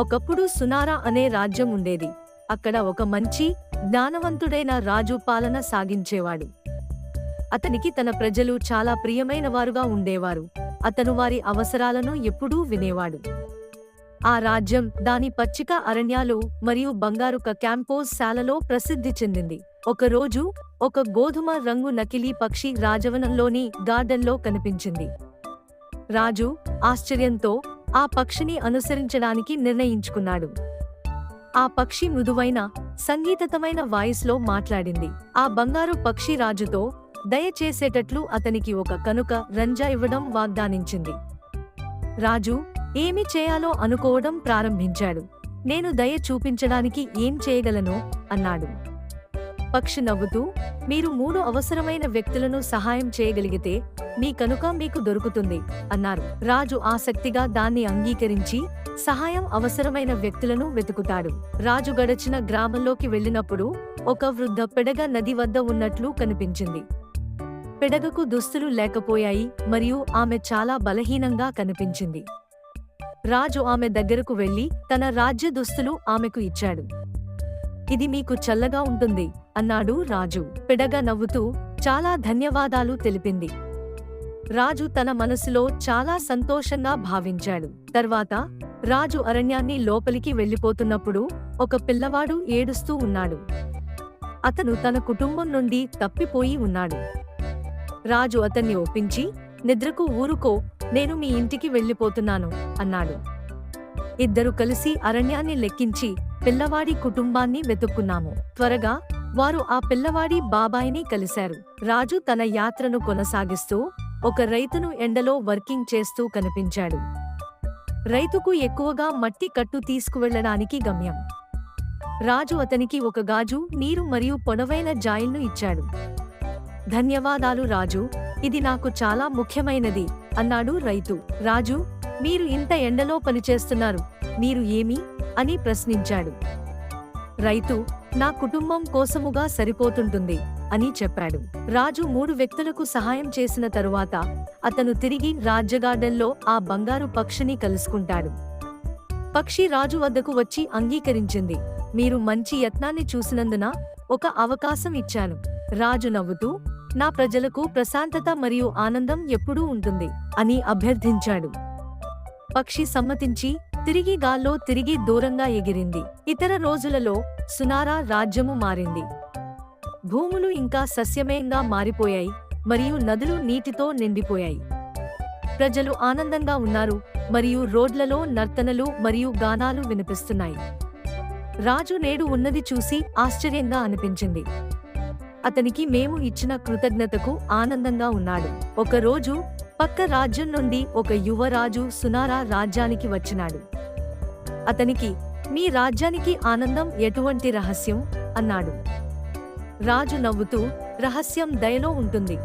ఒకప్పుడు సునారా అనే రాజ్యం ఉండేది. అక్కడ ఒక మంచి, జ్ఞానవంతుడైన రాజు పాలన సాగించేవాడు. అతనికి తన ప్రజలు చాలా ప్రియమైనవారుగా ఉండేవారు. అతను వారి అవసరాలను ఎప్పుడూ వినేవాడు. ఆ రాజ్యం దాని పచ్చిక అరణ్యాలు మరియు బంగారు క్యాంపోస్ శాలలో ప్రసిద్ధి చెందింది. ఒకరోజు ఒక గోధుమ రంగు నకిలీ పక్షి రాజవనంలోని గార్డెన్లో కనిపించింది. రాజు ఆశ్చర్యంతో ఆ పక్షిని అనుసరించడానికి నిర్ణయించుకున్నాడు. ఆ పక్షి మృదువైన, సంగీతమైన వాయిస్లో మాట్లాడింది. ఆ బంగారు పక్షి రాజుతో దయచేసేటట్లు అతనికి ఒక కనుక రంజ ఇవ్వడం వాగ్దానించింది. రాజు ఏమి చేయాలో అనుకోవడం ప్రారంభించాడు. నేను దయ చూపించడానికి ఏం చేయగలను అన్నాడు. పక్షి నవ్వుతూ, మీరు 3 అవసరమైన వ్యక్తులను సహాయం చేయగలిగితే మీ కనుక మీకు దొరుకుతుంది అన్నారు. రాజు ఆసక్తిగా దాన్ని అంగీకరించి సహాయం అవసరమైన వ్యక్తులను వెతుకుతాడు. రాజు గడచిన గ్రామంలోకి వెళ్ళినప్పుడు ఒక వృద్ధ పెడగ నది వద్ద ఉన్నట్లు కనిపించింది. పెడగకు దుస్తులు లేకపోయాయి మరియు ఆమె చాలా బలహీనంగా కనిపించింది. రాజు ఆమె దగ్గరకు వెళ్లి తన రాజ్య దుస్తులు ఆమెకు ఇచ్చాడు. ఇది మీకు చల్లగా ఉంటుంది అన్నాడు రాజు. పెడగ నవ్వుతూ చాలా ధన్యవాదాలు తెలిపింది. రాజు తన మనసులో చాలా సంతోషంగా భావించాడు. తర్వాత రాజు అరణ్యాన్ని లోపలికి వెళ్లిపోతున్నప్పుడు ఒక పిల్లవాడు ఏడుస్తూ ఉన్నాడు. అతను తన కుటుంబం నుండి తప్పిపోయి ఉన్నాడు. రాజు అతన్ని ఒప్పించి, నిద్రకు ఊరుకో, నేను మీ ఇంటికి వెళ్లిపోతున్నాను అన్నాడు. ఇద్దరు కలిసి అరణ్యాన్ని లెక్కించి పిల్లవాడి కుటుంబాన్ని వెతుక్కున్నాము. త్వరగా వారు ఆ పిల్లవాడి బాబాయిని కలిశారు. రాజు తన యాత్రను కొనసాగిస్తూ ఒక రైతును ఎండలో వర్కింగ్ చేస్తూ కనిపించాడు. రైతుకు ఎక్కువగా మట్టి కట్టు తీసుకువెళ్లడానికి గమ్యం. రాజు అతనికి ఒక గాజు, నీరు మరియు పొడవైన జాయిల్ను ఇచ్చాడు. ధన్యవాదాలు రాజు, ఇది నాకు చాలా ముఖ్యమైనది అన్నాడు రైతు. రాజు, మీరు ఇంత ఎండలో పనిచేస్తున్నారు, మీరు ఏమి అని ప్రశ్నించాడు. రైతు, నా కుటుంబం కోసముగా సరిపోతుంటుంది అని చెప్పాడు. రాజు 3 వ్యక్తులకు సహాయం చేసిన తరువాత అతను తిరిగి రాజ్యగార్డెన్లో ఆ బంగారు పక్షిని కలుసుకుంటాడు. పక్షి రాజు వద్దకు వచ్చి అంగీకరించింది. మీరు మంచి యత్నాన్ని చూసినందున ఒక అవకాశం ఇచ్చాను. రాజు నవ్వుతూ, నా ప్రజలకు ప్రశాంతత మరియు ఆనందం ఎప్పుడూ ఉంటుంది అని అభ్యర్థించాడు. పక్షి సమ్మతించి తిరిగి గాల్లో తిరిగి దూరంగా ఎగిరింది. ఇతర రోజులలో సునారా రాజ్యము మారింది. భూములు ఇంకా సస్యమయంగా మారిపోయాయి మరియు నదులు నీటితో నిండిపోయాయి. ప్రజలు ఆనందంగా ఉన్నారు మరియు రోడ్లలో నర్తనలు మరియు గానాలు వినిపిస్తున్నాయి. రాజు నేడు ఉన్నది చూసి ఆశ్చర్యంగా అనిపించింది. అతనికి మేము ఇచ్చిన కృతజ్ఞతకు ఆనందంగా ఉన్నాడు. ఒకరోజు పక్క రాజ్యం నుండి ఒక యువరాజు సునారా రాజ్యానికి వచ్చినాడు. అతనికి, మీ రాజ్యానికి ఆనందం ఎటువంటి రహస్యం అన్నాడు. రాజు నవ్వుతూ, రహస్యం దయలో ఉంటుంది.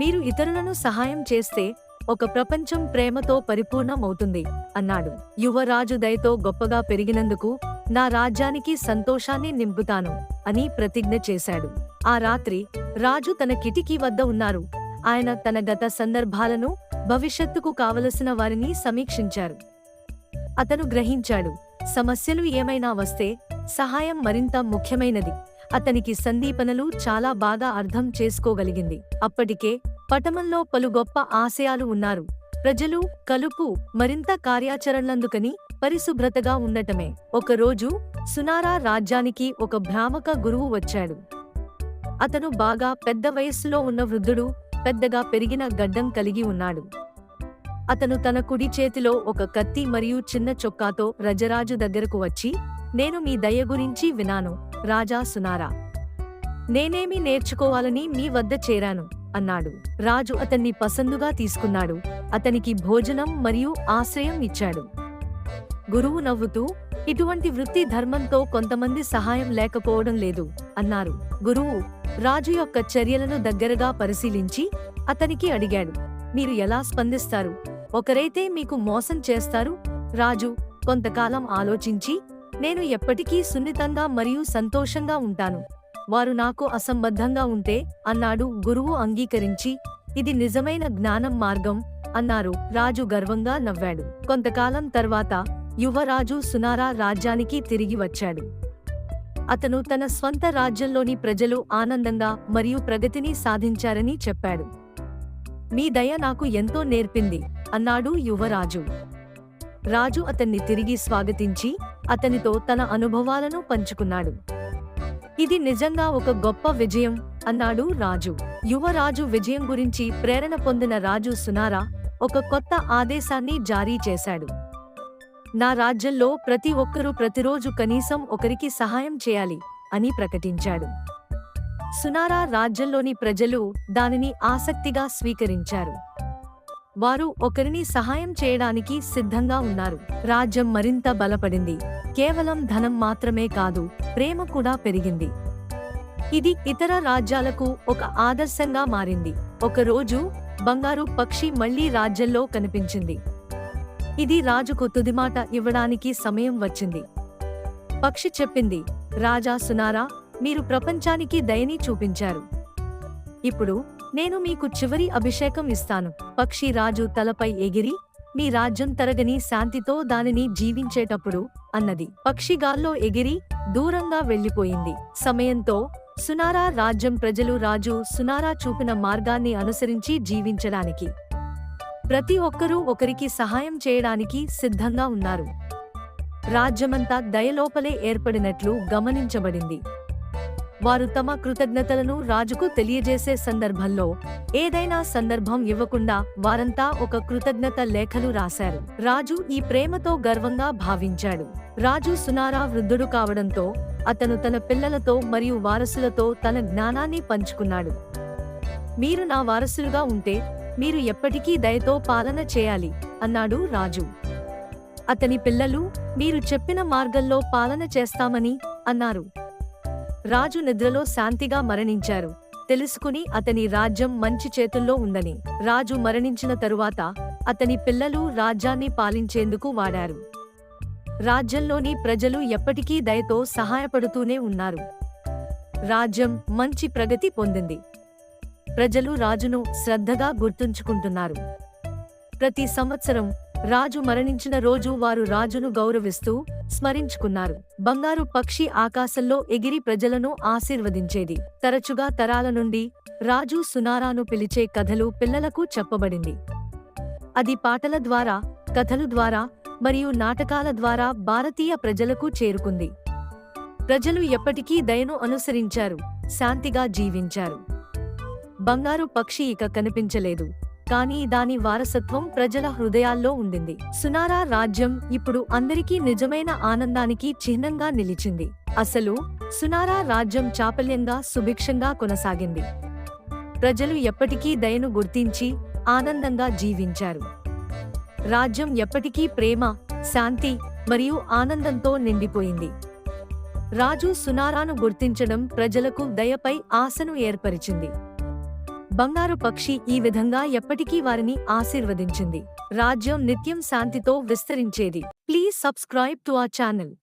మీరు ఇతరులను సహాయం చేస్తే ఒక ప్రపంచం ప్రేమతో పరిపూర్ణమవుతుంది అన్నాడు. యువరాజు దయతో గొప్పగా పెరిగినందుకు నా రాజ్యానికి సంతోషాన్ని నింపుతాను అని ప్రతిజ్ఞ చేశాడు. ఆ రాత్రి రాజు తన కిటికీ వద్ద ఉన్నారు. ఆయన తన గత సందర్భాలను, భవిష్యత్తుకు కావలసిన వారిని సమీక్షించారు. అతను గ్రహించాడు, సమస్యలు ఏమైనా వస్తే సహాయం మరింత ముఖ్యమైనది. అతనికి సందీపనలు చాలా బాగా అర్థం చేసుకోగలిగింది. అప్పటికే పటమంలో పలు గొప్ప ఆశయాలు ఉన్నారు. ప్రజలు, కలుపు, మరింత కార్యాచరణలందుకని పరిశుభ్రతగా ఉండటమే. ఒకరోజు సునారా రాజ్యానికి ఒక భ్రామక గురువు వచ్చాడు. అతను బాగా పెద్ద వయస్సులో ఉన్న వృద్ధుడు, పెద్దగా పెరిగిన గడ్డం కలిగి ఉన్నాడు. అతను తన కుడి చేతిలో ఒక కత్తి మరియు చిన్న చొక్కాతో రజరాజు దగ్గరకు వచ్చి, నేను మీ దయ గురించి వినాను రాజా సునారా. నేనేమి నేర్చుకోవాలని మీ వద్ద చేరాను అన్నాడు. రాజు అతన్ని పసందుగా తీసుకున్నాడు. అతనికి భోజనం మరియు ఆశ్రయం ఇచ్చాడు. గురువు నవ్వుతూ, ఇటువంటి వృత్తి ధర్మంతో కొంతమంది సహాయం లేకపోవడం లేదు అన్నారు. గురువు రాజు యొక్క చర్యలను దగ్గరగా పరిశీలించి అతనికి అడిగాడు, మీరు ఎలా స్పందిస్తారు? ఒకరైతే మీకు మోసం చేస్తారు. రాజు కొంతకాలం ఆలోచించి, నేను ఎప్పటికీ సున్నితంగా మరియు సంతోషంగా ఉంటాను. వారు నాకు అసంబద్ధంగా ఉంటే అన్నాడు. గురువు అంగీకరించి, ఇది నిజమైన జ్ఞానం మార్గం అన్నారు. రాజు గర్వంగా నవ్వాడు. కొంతకాలం తర్వాత యువరాజు సునారా రాజ్యానికి తిరిగి వచ్చాడు. అతను తన స్వంత రాజ్యంలోని ప్రజలు ఆనందంగా మరియు ప్రగతిని సాధించారని చెప్పాడు. మీ దయ నాకు ఎంతో నేర్పింది అన్నాడు యువరాజు. రాజు అతన్ని తిరిగి స్వాగతించి అతనితో తన అనుభవాలను పంచుకున్నాడు. ఇది నిజంగా ఒక గొప్ప విజయం అన్నాడు రాజు. యువరాజు విజయం గురించి ప్రేరణ పొందిన రాజు సునారా ఒక కొత్త ఆదేశాన్ని జారీ చేశాడు. నా రాజ్యంలో ప్రతి ఒక్కరూ ప్రతిరోజు కనీసం ఒకరికి సహాయం చేయాలి అని ప్రకటించాడు. సునారా రాజ్యంలోని ప్రజలు దానిని ఆసక్తిగా స్వీకరించారు. వారు ఒకరిని సహాయం చేయడానికి సిద్ధంగా ఉన్నారు. రాజ్యం మరింత బలపడింది. కేవలం ధనం మాత్రమే కాదు, ప్రేమ కూడా పెరిగింది. ఇది ఇతర రాజ్యాలకు ఒక ఆదర్శంగా మారింది. ఒకరోజు బంగారు పక్షి మళ్లీ రాజ్యంలో కనిపించింది. ఇది రాజుకు తుదిమాట ఇవ్వడానికి సమయం వచ్చింది. పక్షి చెప్పింది, రాజా సునారా, మీరు ప్రపంచానికి దయని చూపించారు. ఇప్పుడు నేను మీకు చివరి అభిషేకం ఇస్తాను. పక్షి రాజు తలపై ఎగిరి, మీ రాజ్యం తరగని శాంతితో దానిని జీవించేటప్పుడు అన్నది. పక్షి గాల్లో ఎగిరి దూరంగా వెళ్లిపోయింది. సమయంతో సునారా రాజ్యం ప్రజలు రాజు సునారా చూపిన మార్గాన్ని అనుసరించి జీవించడానికి, ప్రతి ఒక్కరూ ఒకరికి సహాయం చేయడానికి సిద్ధంగా ఉన్నారు. రాజ్యమంతా దయలోపలే ఏర్పడినట్లు గమనించబడింది. వారు తమ కృతజ్ఞతలను రాజుకు తెలియజేసే సందర్భంలో ఏదైనా సందర్భం ఇవ్వకుండా వారంతా ఒక కృతజ్ఞత లేఖలు రాశారు. రాజు ఈ ప్రేమతో గర్వంగా భావించాడు. రాజు సునారా వృద్ధుడు కావడంతో అతను తన పిల్లలతో మరియు వారసులతో తన జ్ఞానాన్ని పంచుకున్నాడు. మీరు నా వారసులుగా ఉంటే మీరు ఎప్పటికీ దయతో పాలన చేయాలి అన్నాడు రాజు. అతని పిల్లలు, మీరు చెప్పిన మార్గంలో పాలన చేస్తామని అన్నారు. రాజు నిద్రలో శాంతిగా మరణించారు, తెలుసుకుని అతని రాజ్యం మంచి చేతుల్లో ఉందని. రాజు మరణించిన తరువాత అతని పిల్లలు రాజ్యాన్ని పాలించేందుకు వాడారు. రాజ్యంలోని ప్రజలు ఎప్పటికీ దయతో సహాయపడుతూనే ఉన్నారు. రాజ్యం మంచి ప్రగతి పొందింది. ప్రజలు రాజును శ్రద్ధగా గుర్తుంచుకుంటున్నారు. ప్రతి సంవత్సరం రాజు మరణించిన రోజు వారు రాజును గౌరవిస్తూ స్మరించుకున్నారు. బంగారు పక్షి ఆకాశంలో ఎగిరి ప్రజలను ఆశీర్వదించేది. తరచుగా తరాల నుండి రాజు సునారాను పిలిచే కథలు పిల్లలకు చెప్పబడింది. అది పాటల ద్వారా, కథలు ద్వారా మరియు నాటకాల ద్వారా భారతీయ ప్రజలకు చేరుకుంది. ప్రజలు ఎప్పటికీ దయను అనుసరించారు, శాంతిగా జీవించారు. బంగారు పక్షి ఇక కనిపించలేదు, కానీ దాని వారసత్వం ప్రజల హృదయాల్లో ఉండింది. సునారా రాజ్యం ఇప్పుడు అందరికీ నిజమైన ఆనందానికి చిహ్నంగా నిలిచింది. అసలు సునారా రాజ్యం చాపల్యంగా సుభిక్షంగా కొనసాగింది. ప్రజలు ఎప్పటికీ దయను గుర్తించి ఆనందంగా జీవించారు. రాజ్యం ఎప్పటికీ ప్రేమ, శాంతి మరియు ఆనందంతో నిండిపోయింది. రాజు సునారాను గుర్తించడం ప్రజలకు దయపై ఆశను ఏర్పరిచింది. బంగారు పక్షి ఈ విధంగా ఎప్పటికీ వారిని ఆశీర్వదించింది. రాజ్యం నిత్యం శాంతితో విస్తరించేది. Please subscribe to our channel.